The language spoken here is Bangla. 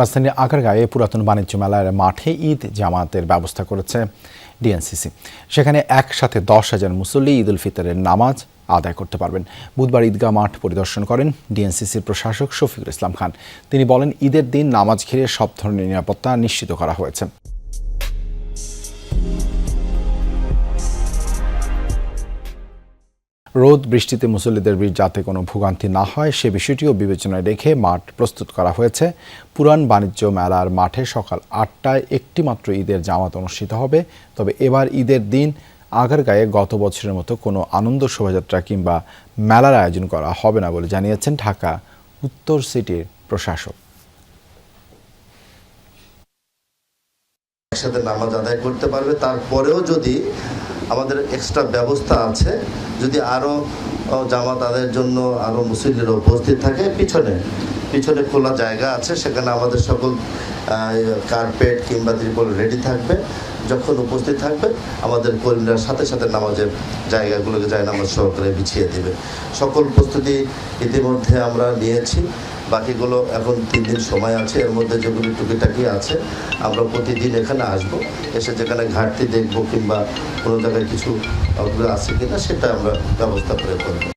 রাজধানীর আগারগাঁয়ে পুরাতন বাণিজ্য মেলার মাঠে ঈদ জামাতের ব্যবস্থা করেছে ডিএনসিসি। সেখানে একসাথে 10,000 মুসল্লি ঈদ উল ফিতরের নামাজ আদায় করতে পারবেন। বুধবার ঈদগাহ মাঠ পরিদর্শন করেন ডিএনসিসির প্রশাসক শফিকুল ইসলাম খান। তিনি বলেন, ঈদের দিন নামাজ ঘিরে সব ধরনের নিরাপত্তা নিশ্চিত করা হয়েছে। রোদ বৃষ্টিতে মুসল্লিদের যাতে কোনো ভোগান্তি না হয় সে বিষয়টিও বিবেচনায় রেখে মাঠ প্রস্তুত করা হয়েছে। পুরান বাণিজ্য মেলার মাঠে সকাল 8টায় একটি মাত্র ঈদের জামাত অনুষ্ঠিত হবে। তবে এবার ঈদের দিন আগারগাঁয়ে গত বছরের মতো কোনো আনন্দ শোভাযাত্রা কিংবা মেলার আয়োজন করা হবে না বলে জানিয়েছেন ঢাকা উত্তর সিটির প্রশাসক। একসাথে নামাজ আদায় করতে পারবে। তারপরেও যদি আমাদের এক্সট্রা ব্যবস্থা আছে, যদি আরও জামাত আদায়ের জন্য আরও মুসল্লিরা উপস্থিত থাকে, পিছনে খোলা জায়গা আছে, সেখানে আমাদের সকল কার্পেট কিংবা ত্রিপল রেডি থাকবে। যখন উপস্থিত থাকবে আমাদের কর্মীরা সাথে সাথে নামাজের জায়গাগুলোকে নামাজ সহকারে বিছিয়ে দেবে। সকল প্রস্তুতি ইতিমধ্যে আমরা নিয়েছি। বাকিগুলো এখন 3 দিন সময় আছে। এর মধ্যে যেগুলি টুকিটাকি আছে আমরা প্রতিদিন এখানে আসব, এসে যেখানে ঘাটতি দেখব কিংবা কোনো জায়গায় কিছু আছে কিনা সেটা আমরা ব্যবস্থা করে করব।